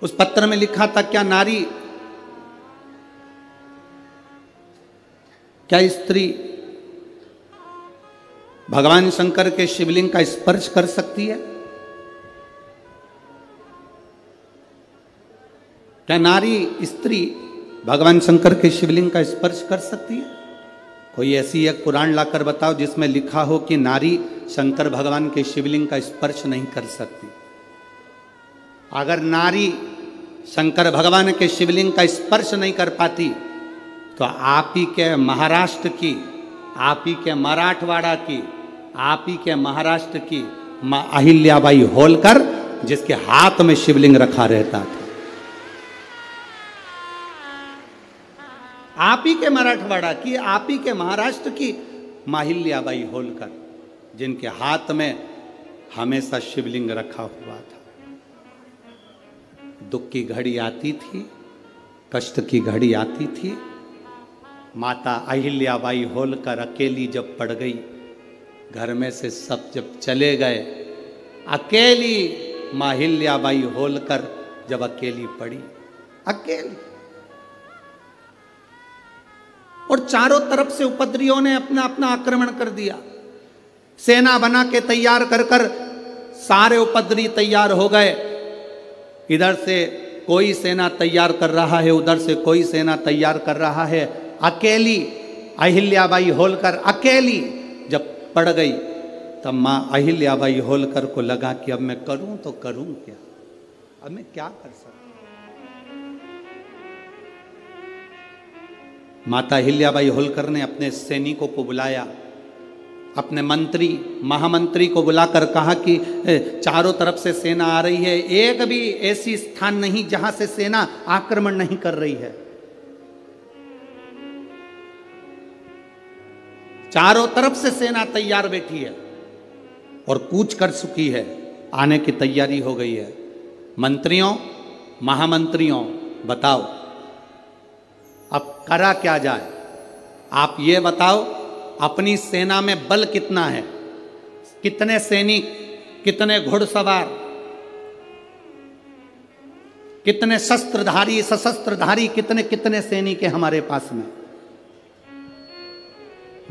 उस पत्र में लिखा था, क्या नारी, क्या स्त्री भगवान शंकर के शिवलिंग का स्पर्श कर सकती है? क्या नारी, स्त्री भगवान शंकर के शिवलिंग का स्पर्श कर सकती है? कोई ऐसी एक पुराण लाकर बताओ जिसमें लिखा हो कि नारी शंकर भगवान के शिवलिंग का स्पर्श नहीं कर सकती। अगर नारी शंकर भगवान के शिवलिंग का स्पर्श नहीं कर पाती तो आप ही के महाराष्ट्र की, आप ही के मराठवाड़ा की, आप ही के महाराष्ट्र की मां अहिल्याबाई होलकर, जिसके हाथ में शिवलिंग रखा रहता था, आप ही के मराठवाड़ा की, आप ही के महाराष्ट्र की मां अहिल्याबाई होलकर, जिनके हाथ में हमेशा शिवलिंग रखा हुआ था। दुख की घड़ी आती थी, कष्ट की घड़ी आती थी, माता अहिल्याबाई होलकर अकेली जब पड़ गई, घर में से सब जब चले गए, अकेली मां अहिल्याबाई होलकर जब अकेली पड़ी, अकेली, और चारों तरफ से उपद्रवियों ने अपना अपना आक्रमण कर दिया। सेना बना के तैयार कर कर सारे उपद्रवी तैयार हो गए। इधर से कोई सेना तैयार कर रहा है, उधर से कोई सेना तैयार कर रहा है। अकेली अहिल्याबाई होलकर अकेली जब पड़ गई, तब मां अहिल्याबाई होलकर को लगा कि अब मैं करूं तो करूं क्या, अब मैं क्या कर सकता। माता अहिल्याबाई होलकर ने अपने सैनिकों को बुलाया, अपने मंत्री महामंत्री को बुलाकर कहा कि चारों तरफ से सेना आ रही है, एक भी ऐसी स्थान नहीं जहां से सेना आक्रमण नहीं कर रही है। चारों तरफ से सेना तैयार बैठी है और कूच कर चुकी है, आने की तैयारी हो गई है। मंत्रियों, महामंत्रियों, बताओ अब करा क्या जाए? आप ये बताओ, अपनी सेना में बल कितना है, कितने सैनिक, कितने घुड़सवार, कितने शस्त्रधारी, सशस्त्रधारी, कितने कितने सैनिक है हमारे पास में?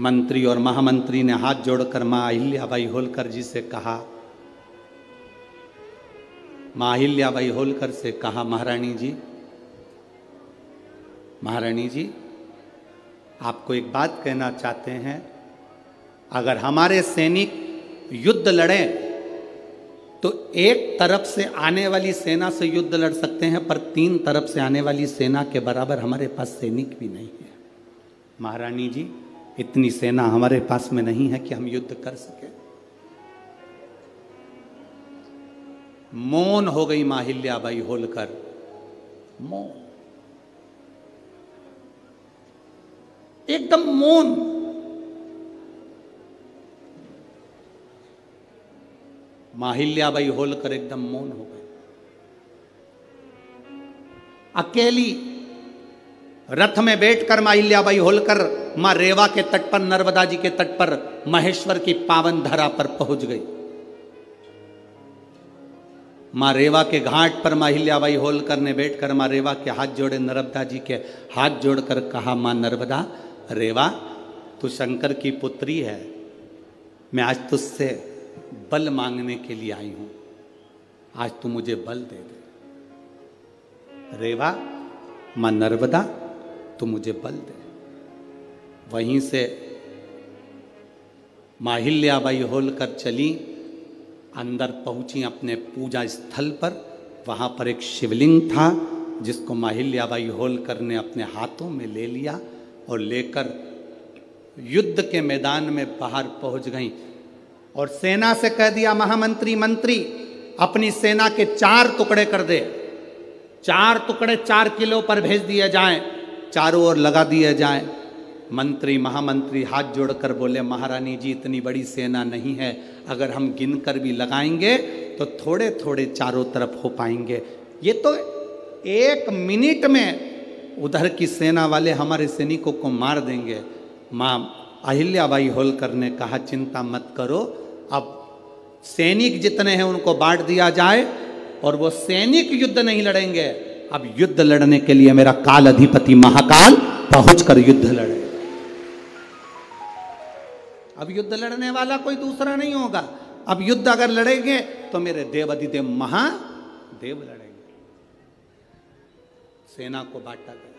मंत्री और महामंत्री ने हाथ जोड़कर मां अहिल्याबाई होलकर जी से कहा, मां अहिल्याबाई होलकर से कहा, महारानी जी, महारानी जी, आपको एक बात कहना चाहते हैं, अगर हमारे सैनिक युद्ध लड़ें तो एक तरफ से आने वाली सेना से युद्ध लड़ सकते हैं, पर 3 तरफ से आने वाली सेना के बराबर हमारे पास सैनिक भी नहीं है। महारानी जी, इतनी सेना हमारे पास में नहीं है कि हम युद्ध कर सके। मौन हो गई मां अहिल्याबाई होलकर, मौन, एकदम मौन। मां अहिल्याबाई होलकर एकदम मौन हो गई। अकेली रथ में बैठकर मां अहिल्याबाई होलकर मां रेवा के तट पर, नर्मदा जी के तट पर, महेश्वर की पावन धरा पर पहुंच गई। मां रेवा के घाट पर मां अहिल्याबाई होलकर ने बैठकर मां रेवा के हाथ जोड़े, नर्मदा जी के हाथ जोड़कर कहा, मां नर्मदा, रेवा, तू शंकर की पुत्री है, मैं आज तुझसे बल मांगने के लिए आई हूं, आज तू मुझे बल दे दे। रेवा, मां नर्मदा, तू मुझे बल दे। वहीं से मां अहिल्याबाई होलकर चली, अंदर पहुंची अपने पूजा स्थल पर। वहां पर एक शिवलिंग था जिसको मां अहिल्याबाई होलकर ने अपने हाथों में ले लिया और लेकर युद्ध के मैदान में बाहर पहुंच गई और सेना से कह दिया, महामंत्री, मंत्री, अपनी सेना के 4 टुकड़े कर दे, 4 टुकड़े 4 किलो पर भेज दिए जाएं, चारों ओर लगा दिए जाएं। मंत्री महामंत्री हाथ जोड़कर बोले, महारानी जी, इतनी बड़ी सेना नहीं है, अगर हम गिनकर भी लगाएंगे तो थोड़े थोड़े चारों तरफ हो पाएंगे, ये तो 1 मिनट में उधर की सेना वाले हमारे सैनिकों को मार देंगे। मां अहिल्याबाई होलकर ने कहा, चिंता मत करो, अब सैनिक जितने हैं उनको बांट दिया जाए, और वो सैनिक युद्ध नहीं लड़ेंगे। अब युद्ध लड़ने के लिए मेरा काल अधिपति महाकाल पहुंचकर युद्ध लड़े। अब युद्ध लड़ने वाला कोई दूसरा नहीं होगा। अब युद्ध अगर लड़ेंगे तो मेरे देव अधिदेव महादेव लड़ेंगे। सेना को बांटा गया।